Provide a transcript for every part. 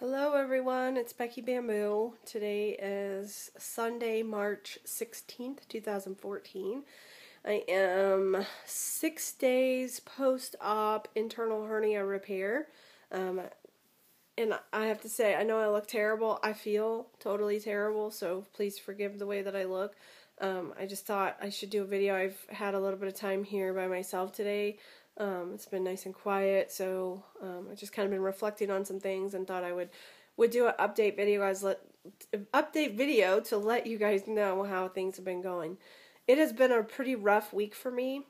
Hello everyone, it's Becky Bamboo. Today is Sunday, March 16th, 2014. I am 6 days post-op internal hernia repair. And I have to say, I know I look terrible. I feel totally terrible, so please forgive the way that I look. I just thought I should do a video. I've had a little bit of time here by myself today. It's been nice and quiet, so I've just kind of been reflecting on some things and thought I would do an update video to let you guys know how things have been going. It has been a pretty rough week for me.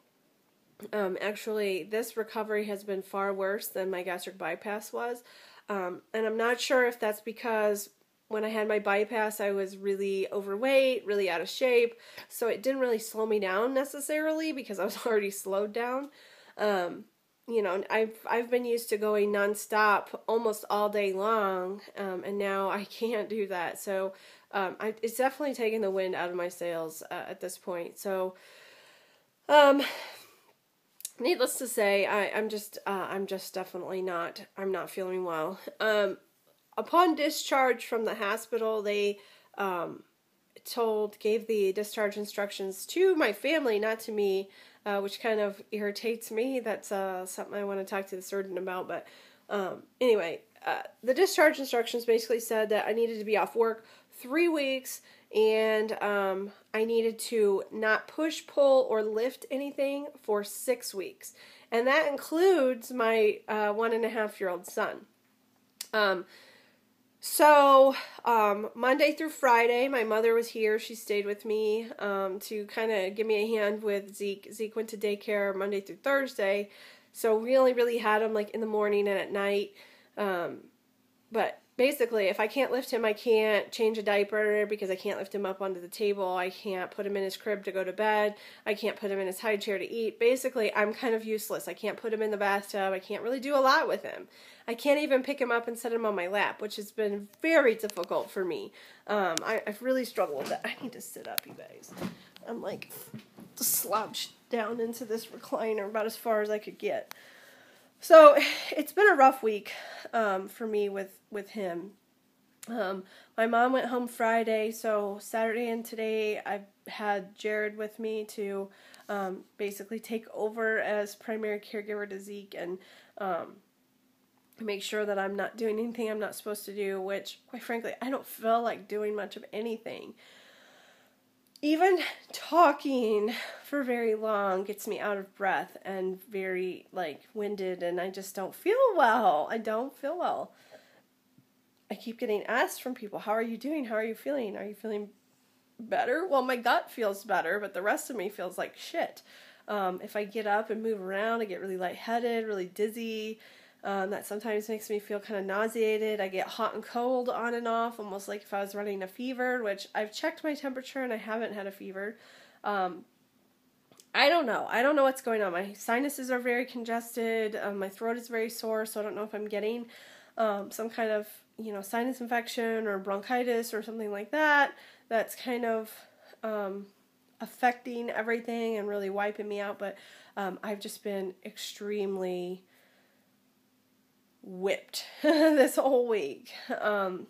Actually, this recovery has been far worse than my gastric bypass was. And I'm not sure if that's because when I had my bypass, I was really overweight, really out of shape, so it didn't really slow me down necessarily because I was already slowed down. You know, I've been used to going nonstop almost all day long, and now I can't do that. So it's definitely taken the wind out of my sails at this point. So, needless to say, I'm just definitely not. I'm not feeling well. Upon discharge from the hospital, they gave the discharge instructions to my family, not to me, which kind of irritates me. That's something I want to talk to the surgeon about. But anyway, the discharge instructions basically said that I needed to be off work 3 weeks, and I needed to not push, pull, or lift anything for 6 weeks. And that includes my 1.5-year-old son. So, Monday through Friday, my mother was here. She stayed with me to kind of give me a hand with Zeke. Zeke went to daycare Monday through Thursday, so really had him like in the morning and at night. But basically, if I can't lift him, I can't change a diaper because I can't lift him up onto the table. I can't put him in his crib to go to bed. I can't put him in his high chair to eat. Basically, I'm kind of useless. I can't put him in the bathtub. I can't really do a lot with him. I can't even pick him up and set him on my lap, which has been very difficult for me. I've really struggled with that. I need to sit up, you guys. I'm like slouched down into this recliner about as far as I could get. So it's been a rough week for me with him. My mom went home Friday, so Saturday and today I've had Jared with me to basically take over as primary caregiver to Zeke and make sure that I'm not doing anything I'm not supposed to do, which, quite frankly, I don't feel like doing much of anything. Even talking for very long gets me out of breath and very, winded, and I just don't feel well. I don't feel well. I keep getting asked from people, how are you doing? How are you feeling? Are you feeling better? Well, my gut feels better, but the rest of me feels like shit. If I get up and move around, I get really lightheaded, really dizzy. That sometimes makes me feel kind of nauseated. I get hot and cold on and off, almost like if I was running a fever, which I've checked my temperature and I haven't had a fever. I don't know. I don't know what's going on. My sinuses are very congested. My throat is very sore, so I don't know if I'm getting some kind of, sinus infection or bronchitis or something like that. That's kind of affecting everything and really wiping me out. But I've just been extremely whipped this whole week. The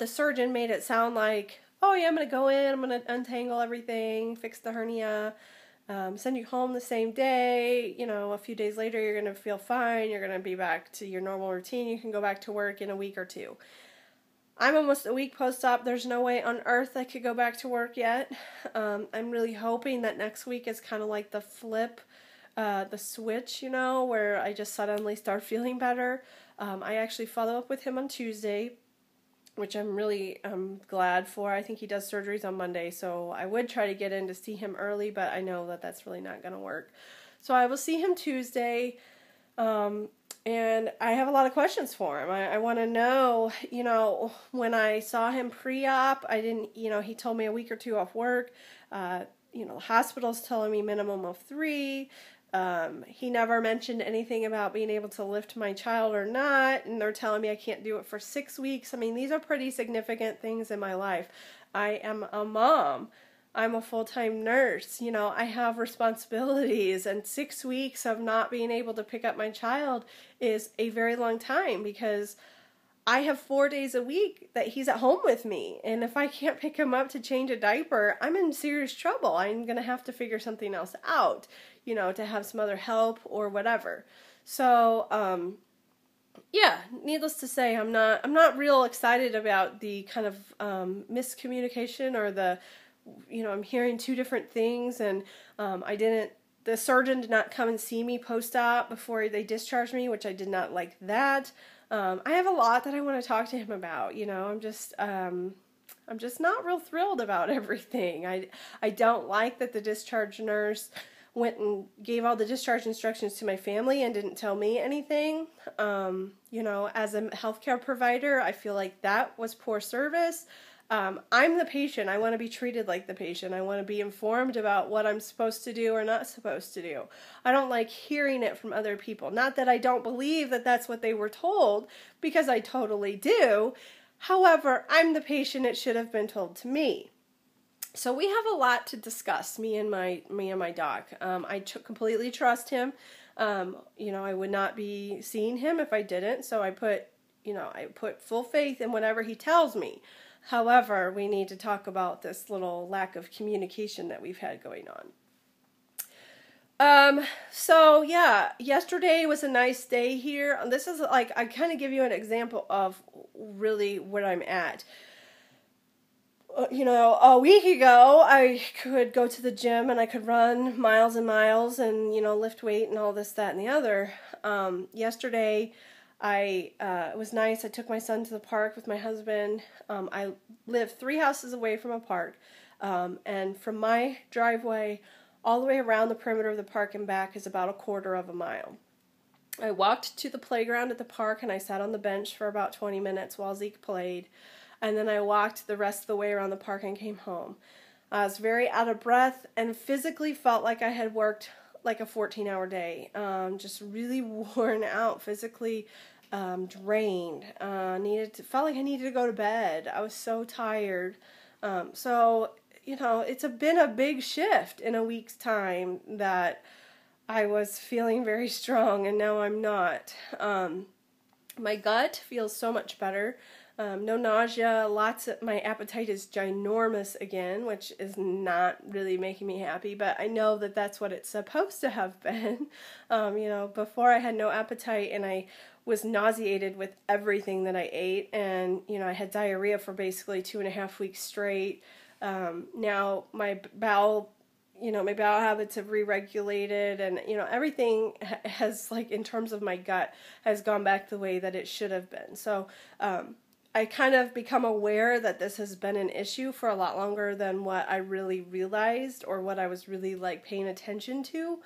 surgeon made it sound like, oh yeah, I'm going to go in, I'm going to untangle everything, fix the hernia, send you home the same day. A few days later you're going to feel fine, you're going to be back to your normal routine, you can go back to work in a week or two. I'm almost a week post-op. There's no way on earth I could go back to work yet. I'm really hoping that next week is kind of like the flip, the switch, where I just suddenly start feeling better. I actually follow up with him on Tuesday, which I'm really glad for. I think he does surgeries on Monday, so I would try to get in to see him early, but I know that that's really not going to work. So I will see him Tuesday, and I have a lot of questions for him. I want to know, when I saw him pre-op, I didn't, he told me a week or two off work. The hospital's telling me minimum of 3. He never mentioned anything about being able to lift my child or not, and they're telling me I can't do it for 6 weeks. I mean, these are pretty significant things in my life. I am a mom. I'm a full-time nurse. You know, I have responsibilities, and 6 weeks of not being able to pick up my child is a very long time because I have 4 days a week that he's at home with me. And if I can't pick him up to change a diaper, I'm in serious trouble. I'm going to have to figure something else out, you know, to have some other help or whatever. So, yeah, needless to say, I'm not real excited about the kind of miscommunication or the, you know, I'm hearing two different things, and the surgeon did not come and see me post-op before they discharged me, which I did not like that. I have a lot that I want to talk to him about, you know. I'm just not real thrilled about everything. I don't like that the discharge nurse went and gave all the discharge instructions to my family and didn't tell me anything. You know, as a healthcare provider, I feel like that was poor service. I'm the patient. I want to be treated like the patient. I want to be informed about what I'm supposed to do or not supposed to do. I don't like hearing it from other people. Not that I don't believe that that's what they were told, because I totally do. However, I'm the patient. It should have been told to me. So we have a lot to discuss, me and my doc. I completely trust him. You know, I would not be seeing him if I didn't. So I put full faith in whatever he tells me. However, we need to talk about this little lack of communication that we've had going on. So yeah, yesterday was a nice day here. This is like, I kind of give you an example of really where I'm at. You know, a week ago, I could go to the gym and I could run miles and miles and, you know, lift weight and all this, that, and the other. Yesterday, it was nice. I took my son to the park with my husband. I live 3 houses away from a park, and from my driveway all the way around the perimeter of the park and back is about 1/4 mile. I walked to the playground at the park and I sat on the bench for about 20 minutes while Zeke played, and then I walked the rest of the way around the park and came home. I was very out of breath and physically felt like I had worked like a 14-hour day, just really worn out, physically drained. Felt like I needed to go to bed. I was so tired. So, you know, it's been a big shift in a week's time that I was feeling very strong and now I'm not. My gut feels so much better. No nausea, my appetite is ginormous again, which is not really making me happy, but I know that that's what it's supposed to have been. You know, before I had no appetite and I was nauseated with everything that I ate, and, you know, I had diarrhea for basically 2.5 weeks straight. Now my bowel habits have re-regulated, and, you know, everything has, like, in terms of my gut, has gone back the way that it should have been. So, I kind of become aware that this has been an issue for a lot longer than what I really realized or what I was really, like, paying attention to.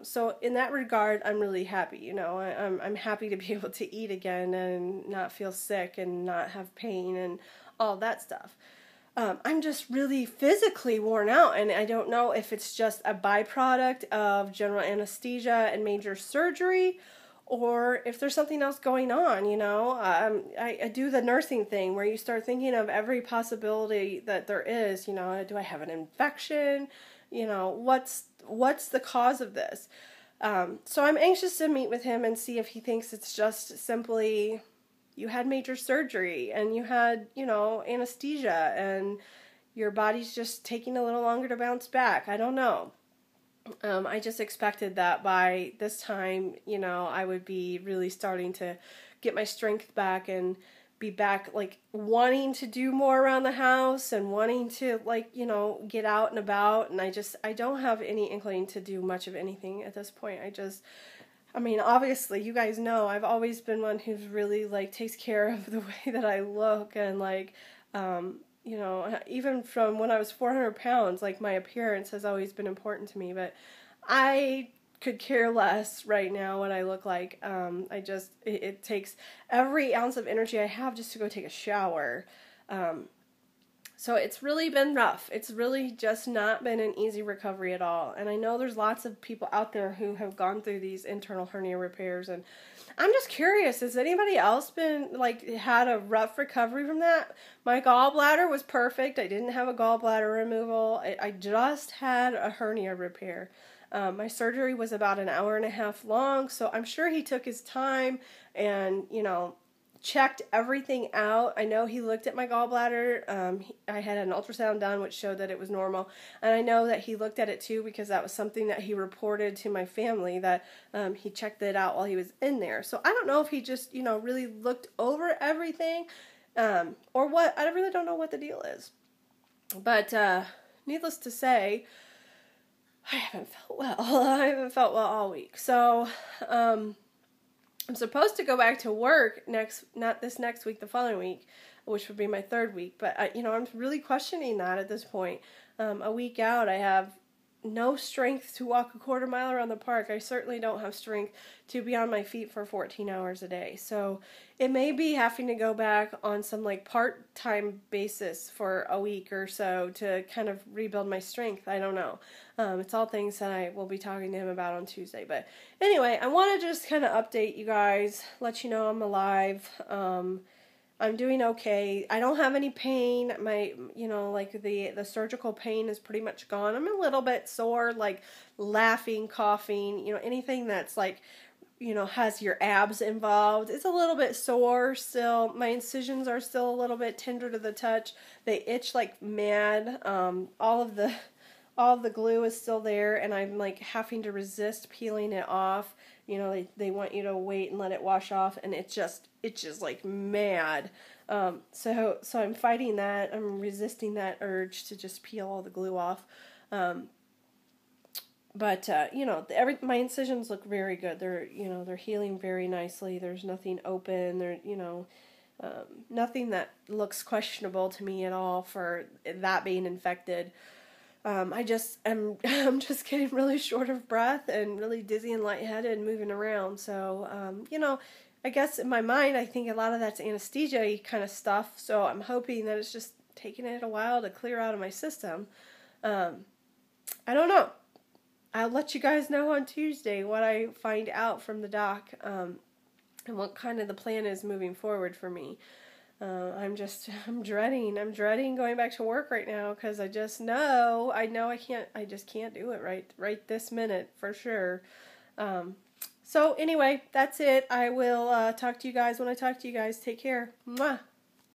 So in that regard, I'm really happy. You know, I'm happy to be able to eat again and not feel sick and not have pain and all that stuff. I'm just really physically worn out, and I don't know if it's just a byproduct of general anesthesia and major surgery, or if there's something else going on. You know, I do the nursing thing where you start thinking of every possibility that there is. You know, do I have an infection? You know, what's the cause of this? So I'm anxious to meet with him and see if he thinks it's just simply you had major surgery and you had, you know, anesthesia and your body's just taking a little longer to bounce back. I don't know. I just expected that by this time, you know, I would be really starting to get my strength back and be back, like, wanting to do more around the house and wanting to, like, you know, get out and about. And I don't have any inkling to do much of anything at this point. I mean, obviously, you guys know, I've always been one who's really, like, takes care of the way that I look and, like, you know, even from when I was 400 pounds, like, my appearance has always been important to me, but I could care less right now what I look like. It takes every ounce of energy I have just to go take a shower. So it's really been rough. It's really just not been an easy recovery at all. And I know there's lots of people out there who have gone through these internal hernia repairs. And I'm just curious, has anybody else been, like, had a rough recovery from that? My gallbladder was perfect. I didn't have a gallbladder removal. I just had a hernia repair. My surgery was about an hour and a half long, so I'm sure he took his time and, you know, checked everything out. I know he looked at my gallbladder. I had an ultrasound done which showed that it was normal, and I know that he looked at it too because that was something that he reported to my family, that he checked it out while he was in there. So I don't know if he just, you know, really looked over everything or what. I really don't know what the deal is. But needless to say, I haven't felt well. I haven't felt well all week. So I'm supposed to go back to work not this next week, the following week, which would be my third week. But, you know, I'm really questioning that at this point. A week out, I have no strength to walk a quarter mile around the park. I certainly don't have strength to be on my feet for 14 hours a day. So it may be having to go back on some like part-time basis for a week or so to kind of rebuild my strength. I don't know. It's all things that I will be talking to him about on Tuesday. But anyway, I want to just kind of update you guys, let you know I'm alive. I'm doing okay. I don't have any pain. My, you know, like the surgical pain is pretty much gone. I'm a little bit sore, like laughing, coughing, you know, anything that's like, you know, has your abs involved. It's a little bit sore still. My incisions are still a little bit tender to the touch. They itch like mad. All of the glue is still there, and I'm like having to resist peeling it off. You know, they want you to wait and let it wash off, and it just itches like mad. So I'm fighting that. I'm resisting that urge to just peel all the glue off. But you know, my incisions look very good. They're healing very nicely. There's nothing open. Nothing that looks questionable to me at all for that being infected. I'm just getting really short of breath and really dizzy and lightheaded and moving around. So, you know, I guess in my mind, I think a lot of that's anesthesia kind of stuff. So I'm hoping that it's just taking it a while to clear out of my system. I don't know. I'll let you guys know on Tuesday what I find out from the doc, and what kind of the plan is moving forward for me. I'm dreading going back to work right now because I know I just can't do it right this minute for sure. So anyway, that's it. I will talk to you guys when I talk to you guys. Take care. Mwah.